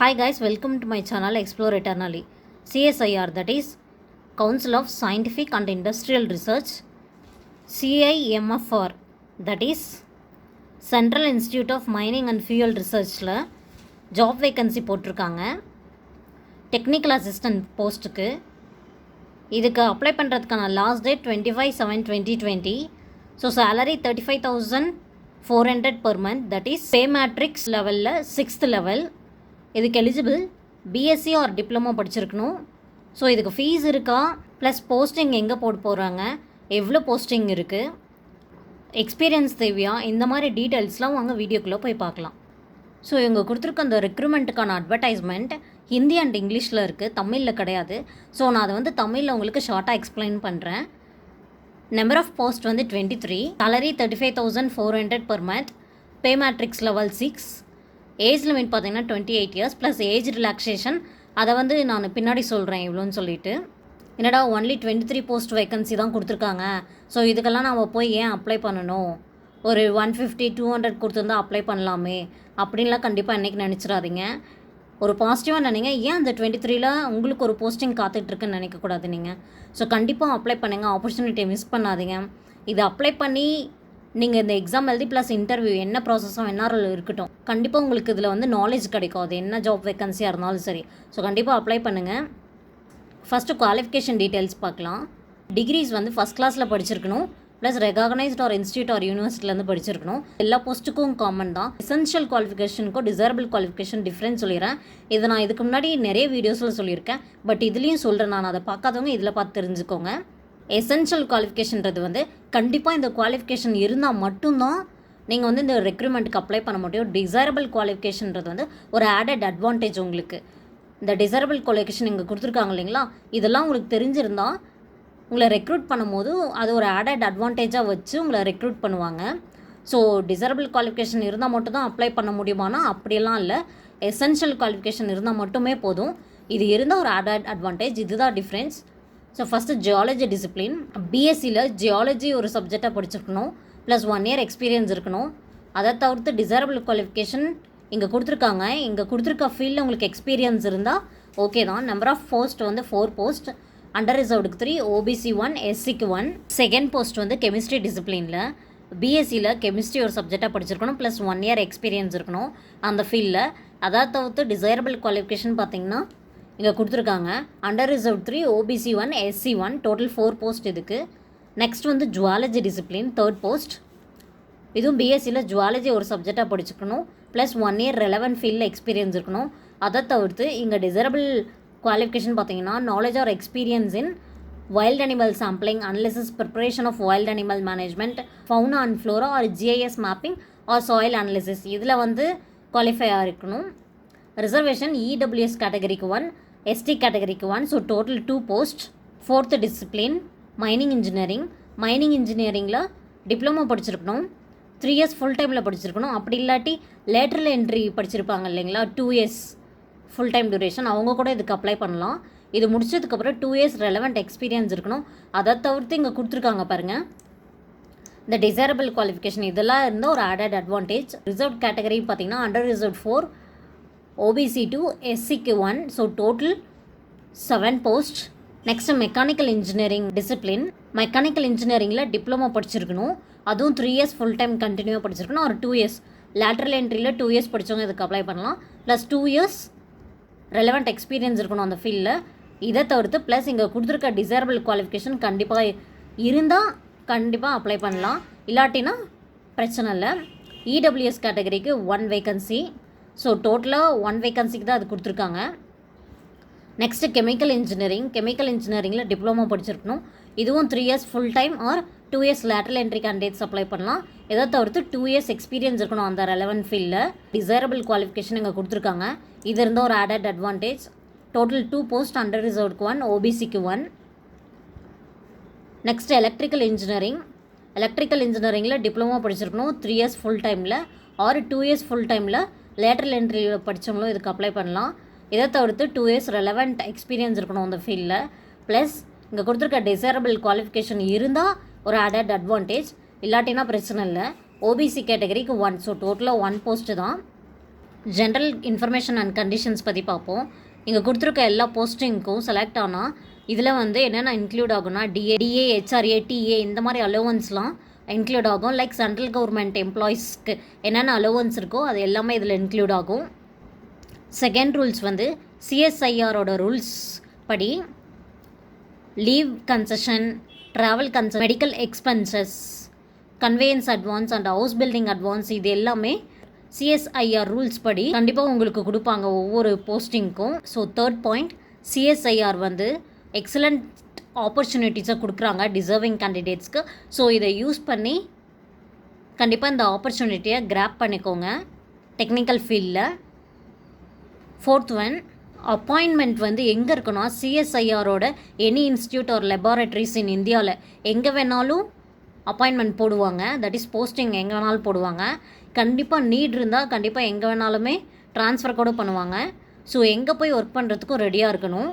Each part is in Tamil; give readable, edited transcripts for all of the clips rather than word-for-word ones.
Hi guys, welcome to my channel Explore Eternally. CSIR, that is Council of Scientific and Industrial Research. CIMFR, that is Central Institute of Mining and Fuel Researchல ஜாப் வேக்கன்சி போட்டிருக்காங்க. டெக்னிக்கல் அசிஸ்டன்ட் போஸ்ட்டுக்கு. இதுக்கு அப்ளை பண்ணுறதுக்கான last date 25/7/2020. So salary 35,400 per month, that is pay matrix லெவலில் 6th லெவல். இதுக்கு எலிஜிபிள் பிஎஸ்சி ஆர் டிப்ளமோ படிச்சிருக்கணும். ஸோ இதுக்கு ஃபீஸ் இருக்கா, ப்ளஸ் போஸ்டிங் எங்கே போட போகிறாங்க, எவ்வளோ போஸ்டிங் இருக்குது, எக்ஸ்பீரியன்ஸ் தேவையா, இந்த மாதிரி டீட்டெயில்ஸ்லாம் வாங்க வீடியோக்குள்ளே போய் பார்க்கலாம். ஸோ இவங்க கொடுத்துருக்க அந்த ரெக்ரூட்மெண்ட்டுக்கான அட்வர்டைஸ்மெண்ட் ஹிந்தி அண்ட் இங்கிலீஷில் இருக்குது, தமிழில் கிடையாது. ஸோ நான் அதை வந்து தமிழில் உங்களுக்கு ஷார்ட்டாக எக்ஸ்பிளைன் பண்ணுறேன். நம்பர் ஆஃப் போஸ்ட் வந்து 23, சேலரி 35,400 per month, பே மேட்ரிக்ஸ் லெவல் 6, ஏஜ் லிமிட் பார்த்தீங்கன்னா 28 years ப்ளஸ் ஏஜ் ரிலாக்ஸேஷன். அதை வந்து நான் பின்னாடி சொல்கிறேன் இவ்வளோன்னு சொல்லிட்டு. என்னடா ஒன்லி 23 போஸ்ட் வேக்கன்சி தான் கொடுத்துருக்காங்க, ஸோ இதுக்கெல்லாம் நம்ம போய் ஏன் அப்ளை பண்ணணும், ஒரு 150-200 கொடுத்துருந்தா அப்ளை பண்ணலாமே அப்படின்லாம் கண்டிப்பாக இன்றைக்கி நினச்சிடாதீங்க. ஒரு பாசிட்டிவாக நினைங்க. ஏன் அந்த 23ல் உங்களுக்கு ஒரு போஸ்டிங் காத்துட்ருக்குன்னு நினைக்கக்கூடாது நீங்கள். ஸோ கண்டிப்பாக அப்ளை பண்ணுங்கள், ஆப்பர்ச்சுனிட்டியை மிஸ் பண்ணாதீங்க. இது அப்ளை பண்ணி நீங்கள் இந்த எக்ஸாம் எழுதி ப்ளஸ் இன்டர்வியூ என்ன ப்ராசஸும் என்ஆர்எல் இருக்கட்டும், கண்டிப்பாக உங்களுக்கு இதில் வந்து நாலேஜ் கிடைக்கும். அது என்ன ஜாப் வேக்கன்சியாக இருந்தாலும் சரி. ஸோ கண்டிப்பாக அப்ளை பண்ணுங்கள். ஃபஸ்ட்டு குவாலிஃபிகேஷன் டீட்டெயில்ஸ் பார்க்கலாம். டிகிரிஸ் வந்து ஃபஸ்ட் கிளாஸில் படிச்சிருக்கணும், plus recognised or institute or யூனிவர்சிட்டிலேருந்து படிச்சிருக்கணும். எல்லா போஸ்ட்டுக்கும் காமன் தான். எசென்ஷியல் குவாலிஃபிகேஷனுக்கும் டிசரபிள் குவாலிஃபிகேஷன் டிஃப்ரென்ஸ் சொல்லிடுறேன். இதை நான் இதுக்கு முன்னாடி நிறைய வீடியோஸில் சொல்லியிருக்கேன், பட் இதுலேயும் சொல்கிறேன். நான் அதை பார்க்காதவங்க இதில் பார்த்து தெரிஞ்சுக்கோங்க. எசென்ஷியல் குவாலிஃபிகேஷன்றது வந்து கண்டிப்பாக இந்த குவாலிஃபிகேஷன் இருந்தால் மட்டும்தான் நீங்கள் வந்து இந்த ரெக்ரூட்மெண்ட்டுக்கு அப்ளை பண்ண முடியும். டிசைரபிள் குவாலிஃபிகேஷன்றது வந்து ஒரு ஆடட் அட்வான்டேஜ் உங்களுக்கு. இந்த டிசைரபிள் குவாலிஃபிகேஷன் இங்கே கொடுத்துருக்காங்க இல்லைங்களா, இதெல்லாம் உங்களுக்கு தெரிஞ்சிருந்தால் உங்களை ரெக்ரூட் பண்ணும்போது அது ஒரு ஆடட் அட்வான்டேஜாக வச்சு உங்களை ரெக்ரூட் பண்ணுவாங்க. ஸோ டிசைரபிள் குவாலிஃபிகேஷன் இருந்தால் மட்டும் தான் அப்ளை பண்ண முடியுமானா அப்படியெல்லாம் இல்லை. எசென்ஷியல் குவாலிஃபிகேஷன் இருந்தால் மட்டுமே போதும். இது இருந்தால் ஒரு ஆடட் அட்வான்டேஜ். இதுதான் difference. So first geology discipline. பிஎஸ்சியில் ஜியாலஜி ஒரு சப்ஜெக்டாக படிச்சிருக்கணும், ப்ளஸ் 1 year எக்ஸ்பீரியன்ஸ் இருக்கணும். அதை தவிர்த்து டிசைரபிள் குவாலிஃபிகேஷன் இங்கே கொடுத்துருக்காங்க. இங்கே கொடுத்துருக்க ஃபீல்டில் உங்களுக்கு எக்ஸ்பீரியன்ஸ் இருந்தால் ஓகே தான். நம்பர் ஆஃப் போஸ்ட் வந்து 4 போஸ்ட், அண்டர் ரிசர்வ்டுக்கு 3, ஓபிசி 1, எஸ்சிக்கு 1. செகண்ட் போஸ்ட் வந்து கெமிஸ்ட்ரி டிசிப்ளினில். பிஎஸ்சியில் கெமிஸ்ட்ரி ஒரு சப்ஜெக்டாக படிச்சிருக்கணும், ப்ளஸ் 1 year எக்ஸ்பீரியன்ஸ் இருக்கணும் அந்த ஃபீல்டில். அதை தவிர்த்து டிசைரபிள் குவாலிஃபிகேஷன் பார்த்திங்கன்னா இங்கே கொடுத்துருக்காங்க. Under reserve 3, OBC 1, SC 1, total 4 post இதுக்கு. நெக்ஸ்ட் வந்து ஜுவாலஜி டிசிப்ளின், 3rd போஸ்ட். இதுவும் பிஎஸ்சியில் ஜுவாலஜி ஒரு சப்ஜெக்டாக படிச்சுக்கணும், ப்ளஸ் 1 year ரெலவென்ட் ஃபீல்டில் எக்ஸ்பீரியன்ஸ் இருக்கணும். அதை தவிர்த்து இங்கே டிசைரபிள் குவாலிஃபிகேஷன் பார்த்தீங்கன்னா knowledge or experience in wild animal sampling, analysis, preparation of wild animal management, fauna and flora or GIS mapping or soil analysis, இதில் வந்து குவாலிஃபையாக இருக்கணும். ரிசர்வேஷன் இடபிள்யூஎஸ் கேட்டகரிக்கு 1, எஸ்டி கேட்டகரிக்கு 1. So total 2 post. 4th discipline mining engineering. Mining இன்ஜினியரிங்கில் டிப்ளமோ படிச்சிருக்கணும், 3 years ஃபுல் டைமில் படிச்சிருக்கணும். அப்படி இல்லாட்டி லேட்ரல் என்ட்ரி படிச்சிருப்பாங்க இல்லைங்களா, 2 years ஃபுல் டைம் டியூரேஷன், அவங்க கூட இதுக்கு அப்ளை பண்ணலாம். இது முடிச்சதுக்கப்புறம் 2 years ரெலவெண்ட் எக்ஸ்பீரியன்ஸ் இருக்கணும். அதை தவிர்த்து இங்கே கொடுத்துருக்காங்க பாருங்கள், இந்த டிசைரபிள் குவாலிஃபிகேஷன் இதெல்லாம் இருந்தால் ஒரு ஆடட் அட்வான்டேஜ். ரிசர்வ் கேட்டகரி பார்த்திங்கன்னா அண்டர் ரிசர்வ் 4, ஓபிசி 2, எஸ்சிக்கு 1. So total 7 post. Next mechanical engineering discipline. Mechanical இன்ஜினியரிங்கில் டிப்ளமோ படிச்சிருக்கணும், அதுவும் 3 years ஃபுல் டைம் கண்டினியூவாக படிச்சிருக்கணும். ஒரு 2 years லேட்ரல் என்ட்ரியில் 2 years படித்தவங்க இதுக்கு அப்ளை பண்ணலாம், ப்ளஸ் 2 years ரெலவெண்ட் எக்ஸ்பீரியன்ஸ் இருக்கணும் அந்த ஃபீல்டில். இதை தவிர்த்து ப்ளஸ் இங்கே கொடுத்துருக்க டிசைரபிள் குவாலிஃபிகேஷன் கண்டிப்பாக இருந்தால் கண்டிப்பாக அப்ளை பண்ணலாம், இல்லாட்டினா பிரச்சனை இல்லை. இடபிள்யூஎஸ் கேட்டகரிக்கு 1 வேக்கன்சி. ஸோ டோட்டலாக 1 வேக்கன்சிக்கு தான் அது கொடுத்துருக்காங்க. Next chemical engineering. கெமிக்கல் இன்ஜினியரிங்கில் டிப்ளமோ படிச்சிருக்கணும், இதுவும் 3 years full time or 2 years lateral entry candidates apply பண்ணலாம். இதை தவிர்த்து 2 years எக்ஸ்பீரியன்ஸ் இருக்கணும் அந்த ரெலவென்ட் ஃபீல்டில். டிசைரபிள் குவாலிஃபிகேஷன் இங்கே கொடுத்துருக்காங்க. இது இருந்தால் ஒரு added advantage. Total 2 post, under ரிசர்வ்க்கு 1, ஓபிசிக்கு 1. Next electrical engineering. எலக்ட்ரிக்கல் இன்ஜினியரிங்கில் டிப்ளமோ படிச்சிருக்கணும், 3 years ஃபுல் டைமில் ஆர் 2 years ஃபுல் டைமில் லேட்ரல் என்ட்ரியில் படித்தவங்களும் இதுக்கு அப்ளை பண்ணலாம். இதை தவிர்த்து 2 years ரெலவெண்ட் எக்ஸ்பீரியன்ஸ் இருக்கணும் அந்த ஃபீல்டில். ப்ளஸ் இங்கே கொடுத்துருக்க டிசைரபிள் குவாலிஃபிகேஷன் இருந்தால் ஒரு ஆடட் அட்வான்டேஜ், இல்லாட்டினா பிரச்சனை இல்லை. ஓபிசி கேட்டகரிக்கு 1. ஸோ டோட்டலாக 1 போஸ்ட்டு தான். ஜென்ரல் இன்ஃபர்மேஷன் அண்ட் கண்டிஷன்ஸ் பற்றி பார்ப்போம். இங்கே கொடுத்துருக்க எல்லா போஸ்டிங்க்கும் செலக்ட் ஆனால் இதில் வந்து என்னென்ன இன்க்ளூட் ஆகும்னா டிஏ, ஹெச்ஆர்ஏ, டிஏ இந்த மாதிரி அலோவன்ஸ்லாம் இன்க்ளூட் ஆகும். லைக் சென்ட்ரல் கவர்மெண்ட் எம்ப்ளாயீஸ்க்கு என்னென்ன அலோவன்ஸ் இருக்கோ அது எல்லாமே இதில் இன்க்ளூட் ஆகும். செகண்ட் ரூல்ஸ் வந்து சிஎஸ்ஐஆரோட ரூல்ஸ் படி leave concession, travel concession, medical expenses, conveyance advance and house building advance இது எல்லாமே சிஎஸ்ஐஆர் ரூல்ஸ் படி கண்டிப்பாக உங்களுக்கு கொடுப்பாங்க ஒவ்வொரு போஸ்டிங்க்கும். ஸோ தேர்ட் பாயிண்ட், சிஎஸ்ஐஆர் வந்து எக்ஸலண்ட் ஆப்பர்ச்சுனிட்டிஸை கொடுக்குறாங்க டிசர்விங் கேண்டிடேட்ஸ்க்கு. ஸோ இதை யூஸ் பண்ணி கண்டிப்பாக இந்த ஆப்பர்ச்சுனிட்டியை கிராப் பண்ணிக்கோங்க டெக்னிக்கல் ஃபீல்டில். ஃபோர்த் ஒன், அப்பாயின்மெண்ட் வந்து எங்கே இருக்குன்னா சிஎஸ்ஐஆரோட எனி இன்ஸ்டியூட் ஆர் லெபார்ட்ரிஸ் இன் இந்தியாவில் எங்கே வேணாலும் அப்பாயின்மெண்ட் போடுவாங்க. தட் இஸ் போஸ்டிங் எங்கே வேணாலும் போடுவாங்க. கண்டிப்பாக நீட் இருந்தால் கண்டிப்பாக எங்கே வேணாலுமே ட்ரான்ஸ்ஃபர் கூட பண்ணுவாங்க. ஸோ எங்கே போய் ஒர்க் பண்ணுறதுக்கும் ரெடியாக இருக்கணும்.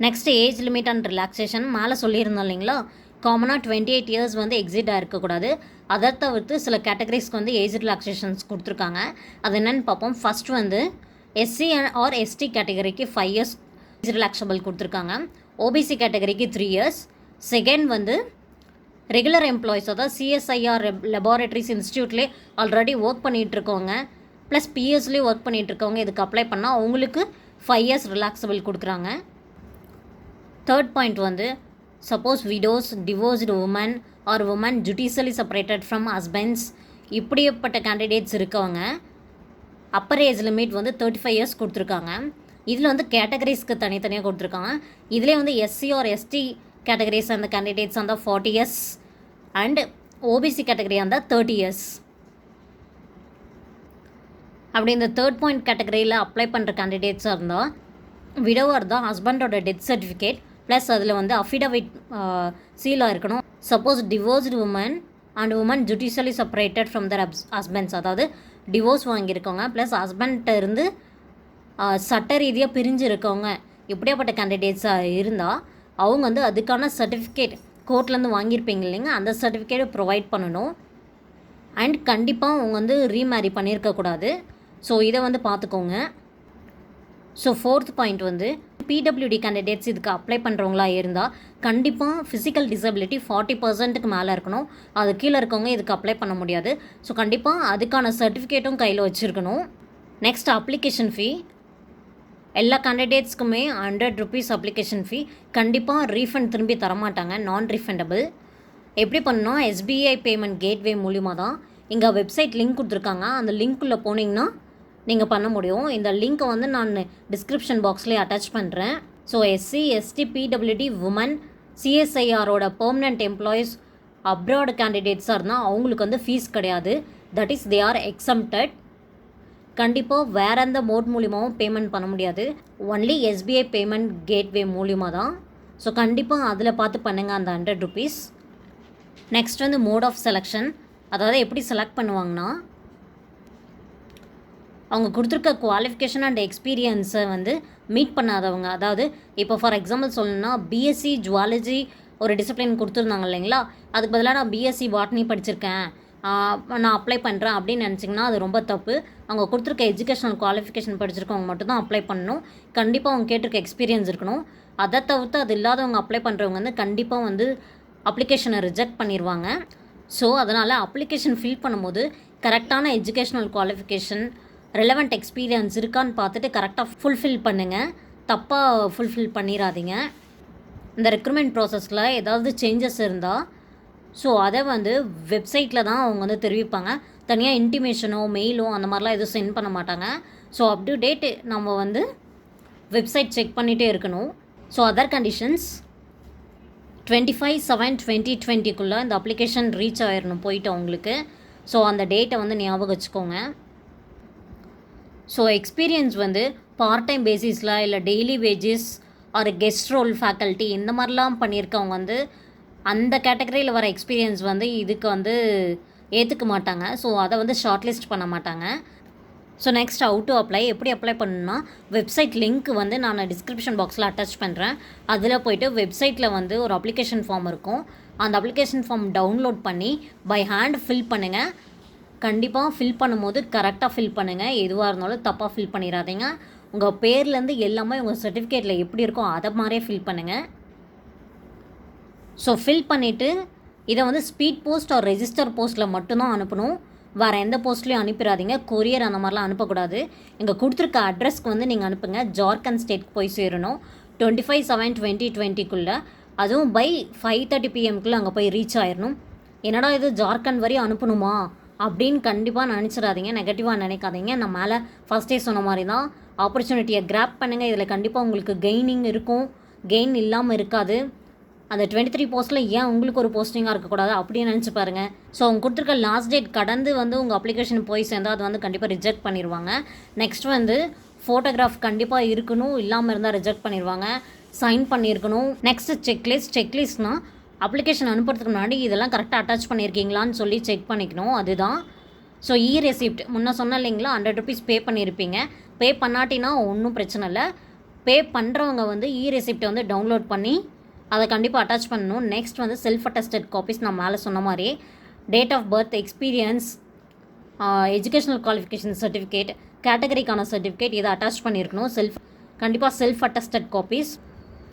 Next age limit and relaxation மேலே சொல்லியிருந்தோம் இல்லைங்களா, காமனாக 28 இயர்ஸ் வந்து எக்ஸிட் ஆகிருக்கக்கூடாது. அதை தவிர்த்து சில கேட்டகரிஸ்க்கு வந்து ஏஜ் ரிலாக்ஸேஷன்ஸ் கொடுத்துருக்காங்க. அது என்னென்னு பார்ப்போம். ஃபஸ்ட் வந்து எஸ்சி ஆர் எஸ்டி கேட்டகரிக்கு 5 இயர்ஸ் ஏஜ் ரிலாக்ஸபிள் கொடுத்துருக்காங்க. ஓபிசி கேட்டகரிக்கு 3 இயர்ஸ். செகண்ட் வந்து ரெகுலர் எம்ப்ளாயிஸ், அதாவது சிஎஸ்ஐஆர் லெபார்ட்ரிஸ் இன்ஸ்டியூட்லேயே ஆல்ரெடி ஒர்க் பண்ணிகிட்ருக்கவங்க ப்ளஸ் பிஎஸ்லேயே ஒர்க் பண்ணிகிட்ருக்கவங்க இதுக்கு அப்ளை பண்ணால் அவங்களுக்கு 5 இயர்ஸ் ரிலாக்ஸபிள் கொடுக்குறாங்க. தேர்ட் பாயிண்ட் வந்து suppose widows, divorced women or women judicially separated from husbands இப்படிப்பட்ட கேண்டிடேட்ஸ் இருக்கவங்க அப்பர் ஏஜ் லிமிட் வந்து 35 இயர்ஸ் கொடுத்துருக்காங்க. இதில் வந்து கேட்டகரிஸ்க்கு தனித்தனியாக கொடுத்துருக்காங்க. இதிலே வந்து எஸ்சி ஆர் எஸ்டி கேட்டகரிஸ் அந்த கேண்டிடேட்ஸ் அந்த 40 இயர்ஸ் அண்ட் ஓபிசி கேட்டகரி அந்த 30 இயர்ஸ். அப்படி இந்த தேர்ட் பாயிண்ட் கேட்டகரியில் அப்ளை பண்ணுற கேண்டிடேட்ஸாக இருந்தால் விடோவாக இருந்தால் ஹஸ்பண்டோட டெத் சர்டிஃபிகேட் ப்ளஸ் அதில் வந்து அஃபிடவிட் சீலாக இருக்கணும். Suppose divorced woman and woman judicially separated from their husbands, அதாவது டிவோர்ஸ் வாங்கியிருக்கவங்க ப்ளஸ் ஹஸ்பண்ட்ட இருந்து சட்ட ரீதியாக பிரிஞ்சு இருக்கவங்க இப்படியாப்பட்ட கேண்டிடேட்ஸாக இருந்தால் அவங்க வந்து அதுக்கான சர்டிஃபிகேட் கோர்ட்லேருந்து வாங்கியிருப்பீங்க இல்லைங்க, அந்த சர்டிஃபிகேட்டை ப்ரொவைட் பண்ணணும். அண்ட் கண்டிப்பாக அவங்க வந்து ரீமேரி பண்ணியிருக்கக்கூடாது. ஸோ இதை வந்து பார்த்துக்கோங்க. ஸோ ஃபோர்த் பாயிண்ட் வந்து பிடபிள்யூடி கேண்டிடேட்ஸ் இதுக்கு அப்ளை பண்ணுறவங்களா இருந்தால் கண்டிப்பாக ஃபிசிக்கல் டிசபிலிட்டி 40% மேலே இருக்கணும். அது கீழே இருக்கவங்க இதுக்கு அப்ளை பண்ண முடியாது. ஸோ கண்டிப்பாக அதுக்கான சர்டிஃபிகேட்டும் கையில் வச்சுருக்கணும். நெக்ஸ்ட் அப்ளிகேஷன் ஃபீ, எல்லா கேண்டிடேட்ஸ்க்குமே 100 rupees அப்ளிகேஷன் ஃபீ. கண்டிப்பாக ரீஃபண்ட் திரும்பி தரமாட்டாங்க, நான் ரீஃபண்டபிள். எப்படி பண்ணணும், எஸ்பிஐ பேமெண்ட் கேட்வே மூலிமா தான். இங்கே வெப்சைட் லிங்க் கொடுத்துருக்காங்க, அந்த லிங்க்குள்ளே போனீங்கன்னா நீங்கள் பண்ண முடியும். இந்த லிங்க்கை வந்து நான் டிஸ்கிரிப்ஷன் பாக்ஸ்லேயே அட்டாச் பண்ணுறேன். So SC, ST, PWD, women, சிஎஸ்ஐஆரோட பெர்மனெண்ட் எம்ப்ளாயீஸ், அப்ராட் கேண்டிடேட்ஸாக இருந்தால் அவங்களுக்கு வந்து ஃபீஸ் கிடையாது. That is they are exempted. கண்டிப்பாக வேறு எந்த மோட் மூலிமாவும் பேமெண்ட் பண்ண முடியாது. ஒன்லி எஸ்பிஐ பேமெண்ட் கேட்வே மூலிமா தான். ஸோ கண்டிப்பாக அதில் பார்த்து பண்ணுங்கள் அந்த 100 rupees. நெக்ஸ்ட் வந்து மோட் ஆஃப் செலெக்ஷன், அதாவது எப்படி செலக்ட் பண்ணுவாங்கன்னா அவங்க கொடுத்துருக்க குவாலிஃபிகேஷன் அண்ட் எக்ஸ்பீரியன்ஸை வந்து மீட் பண்ணாதவங்க, அதாவது இப்போ ஃபார் எக்ஸாம்பிள் சொல்லணும்னா பிஎஸ்சி ஜுவாலஜி ஒரு டிசிப்ளின் கொடுத்துருந்தாங்க இல்லைங்களா, அதுக்கு பதிலாக நான் பிஎஸ்சி பாட்னி படிச்சிருக்கேன் நான் அப்ளை பண்ணுறேன் அப்படின்னு நினச்சிங்கன்னா அது ரொம்ப தப்பு. அவங்க கொடுத்துருக்க எஜுகேஷனல் குவாலிஃபிகேஷன் படிச்சிருக்கவங்க மட்டும்தான் அப்ளை பண்ணணும். கண்டிப்பாக அவங்க கேட்டிருக்க எக்ஸ்பீரியன்ஸ் இருக்கணும். அதை தவிர்த்து அது இல்லாதவங்க அப்ளை பண்ணுறவங்க வந்து கண்டிப்பாக வந்து அப்ளிகேஷனை ரிஜெக்ட் பண்ணிடுவாங்க. ஸோ அதனால் அப்ளிகேஷன் ஃபில் பண்ணும்போது கரெக்டான எஜுகேஷனல் குவாலிஃபிகேஷன், ரெலவெண்ட் எக்ஸ்பீரியன்ஸ் இருக்கான்னு பார்த்துட்டு கரெக்டாக ஃபுல்ஃபில் பண்ணுங்கள். தப்பாக ஃபுல்ஃபில் பண்ணிடாதீங்க. இந்த ரெக்ரூட்மெண்ட் ப்ராசஸில் ஏதாவது சேஞ்சஸ் இருந்தால் ஸோ அதை வந்து வெப்சைட்டில் தான் அவங்க வந்து தெரிவிப்பாங்க. தனியாக இன்டிமேஷனோ மெயிலோ அந்த மாதிரிலாம் எதுவும் சென்ட் பண்ண மாட்டாங்க. ஸோ அப் டு டேட் நம்ம வந்து வெப்சைட் செக் பண்ணிகிட்டே இருக்கணும். ஸோ அதர் கண்டிஷன்ஸ் 25/7/2020 இந்த அப்ளிகேஷன் ரீச் ஆகிடணும் போயிட்டு அவங்களுக்கு. ஸோ அந்த டேட்டை வந்து ஞாபகம் வச்சுக்கோங்க. ஸோ எக்ஸ்பீரியன்ஸ் வந்து பார்ட் டைம் பேசிஸில் இல்லை டெய்லி வேஜஸ் ஒரு கெஸ்ட் ரோல் ஃபேக்கல்ட்டி இந்த மாதிரிலாம் பண்ணியிருக்கவங்க வந்து அந்த கேட்டகரியில் வர எக்ஸ்பீரியன்ஸ் வந்து இதுக்கு வந்து ஏற்றுக்க மாட்டாங்க. ஸோ அதை வந்து ஷார்ட் லிஸ்ட் பண்ண மாட்டாங்க. So next how to apply, எப்படி அப்ளை பண்ணணும்னா வெப்சைட் லிங்க் வந்து நான் டிஸ்கிரிப்ஷன் பாக்ஸில் அட்டாச் பண்ணுறேன். அதில் போய்ட்டு வெப்சைட்டில் வந்து ஒரு அப்ளிகேஷன் ஃபார்ம் இருக்கும். அந்த அப்ளிகேஷன் ஃபார்ம் டவுன்லோட் பண்ணி பை ஹேண்ட் ஃபில் பண்ணுங்கள். கண்டிப்பாக ஃபில் பண்ணும்போது கரெக்டாக ஃபில் பண்ணுங்கள். எதுவாக இருந்தாலும் தப்பாக ஃபில் பண்ணிடாதீங்க. உங்கள் பேர்லேருந்து எல்லாமே உங்கள் சர்டிஃபிகேட்டில் எப்படி இருக்கோ அதை மாதிரியே ஃபில் பண்ணுங்கள். ஸோ ஃபில் பண்ணிவிட்டு இதை வந்து ஸ்பீட் போஸ்ட் ஆர் ரெஜிஸ்டர் போஸ்ட்டில் மட்டும்தான் அனுப்பணும். வேறு எந்த போஸ்ட்லேயும் அனுப்பிடாதீங்க. கொரியர் அந்த மாதிரிலாம் அனுப்பக்கூடாது. இங்கே கொடுத்துருக்க அட்ரஸ்க்கு வந்து நீங்கள் அனுப்புங்க. ஜார்க்கண்ட் ஸ்டேட்க்கு போய் சேரணும் 25/7/2020 அதுவும் பை 5:30 PM அங்கே போய் ரீச் ஆயிடணும். என்னடா இது ஜார்க்கண்ட் வரையும் அனுப்பணுமா அப்படின்னு கண்டிப்பாக நினச்சிடாதீங்க. நெகட்டிவாக நினைக்காதீங்க. நான் மேலே ஃபஸ்ட்டே சொன்ன மாதிரி தான் ஆப்பர்ச்சுனிட்டியை கிராப் பண்ணுங்கள். இதில் கண்டிப்பாக உங்களுக்கு கெய்னிங் இருக்கும், கெயின் இல்லாமல் இருக்காது. அந்த 23 போஸ்ட்டில் ஏன் உங்களுக்கு ஒரு போஸ்டிங்காக இருக்கக்கூடாது அப்படின்னு நினச்சி பாருங்கள். ஸோ அவங்க கொடுத்துருக்க லாஸ்ட் டேட் கடந்து வந்து உங்கள் அப்ளிகேஷன் போய் சேர்ந்தால் அது வந்து கண்டிப்பாக ரிஜெக்ட் பண்ணிடுவாங்க. நெக்ஸ்ட் வந்து ஃபோட்டோகிராஃப் கண்டிப்பாக இருக்கணும், இல்லாமல் இருந்தால் ரிஜெக்ட் பண்ணிடுவாங்க. சைன் பண்ணியிருக்கணும். நெக்ஸ்ட் செக்லிஸ்ட்னால் அப்ளிகேஷன் அனுப்புறதுக்கு முன்னாடி இதெல்லாம் கரெக்டாக அட்டாச் பண்ணியிருக்கீங்களான்னு சொல்லி செக் பண்ணிக்கணும். அதுதான். ஸோ ரெசிப்ட் முன்ன சொன்ன இல்லைங்களா, 100 rupees பே பண்ணியிருப்பீங்க. பே பண்ணாட்டினா ஒன்றும் பிரச்சனை இல்லை. பே பண்ணுறவங்க வந்து ரெசிப்டை வந்து டவுன்லோட் பண்ணி அதை கண்டிப்பாக அட்டாச் பண்ணணும். நெக்ஸ்ட் வந்து செல்ஃப் அட்டஸ்டட் காப்பீஸ் நான் மேலே சொன்ன மாதிரி date of birth, experience, educational qualification certificate, கேட்டகரிக்கான சர்டிஃபிகேட் இதை அட்டாச் பண்ணியிருக்கணும். கண்டிப்பாக self attested copies.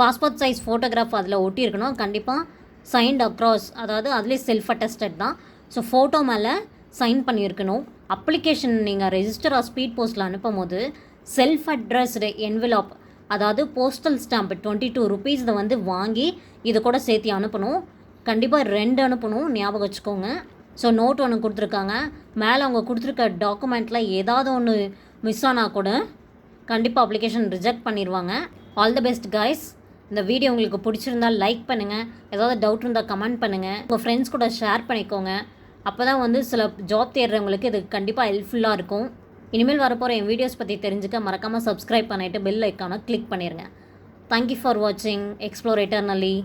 Passport size photograph அதில் ஒட்டியிருக்கணும். கண்டிப்பாக சைன்ட் அக்ராஸ், அதாவது அதுலேயே செல்ஃப் அட்டஸ்டட் தான். ஸோ ஃபோட்டோ மேலே சைன் பண்ணியிருக்கணும். அப்ளிகேஷன் நீங்கள் ரெஜிஸ்டர் ஆர் ஸ்பீட் போஸ்ட்டில் அனுப்பும் போது செல்ஃப் அட்ரஸ்டு என்வெலப், அதாவது போஸ்டல் ஸ்டாம்ப் 22 rupees இதை வந்து வாங்கி இது கூட சேர்த்து அனுப்பணும். கண்டிப்பாக 2 அனுப்பணும், ஞாபகம் வச்சுக்கோங்க. ஸோ நோட் ஒன்று கொடுத்துருக்காங்க. மேலே அவங்க கொடுத்துருக்க டாக்குமெண்ட்டில் ஏதாவது ஒன்று மிஸ் ஆனால் கூட கண்டிப்பாக அப்ளிகேஷன் ரிஜெக்ட் பண்ணிடுவாங்க. All the best guys. இந்த வீடியோ உங்களுக்கு பிடிச்சிருந்தால் லைக் பண்ணுங்கள். ஏதாவது டவுட் இருந்தால் கமெண்ட் பண்ணுங்கள். உங்கள் ஃப்ரெண்ட்ஸ் கூட ஷேர் பண்ணிக்கோங்க. அப்போ தான் வந்து சில ஜாப் தேடுறவங்களுக்கு இது கண்டிப்பாக ஹெல்ப்ஃபுல்லாக இருக்கும். இனிமேல் வரப்போகிற என் வீடியோஸ் பற்றி தெரிஞ்சுக்க மறக்காமல் சப்ஸ்கிரைப் பண்ணிவிட்டு பெல் ஐக்கானை கிளிக் பண்ணிடுங்க. தேங்க்யூ ஃபார் வாட்சிங். Explore eternally.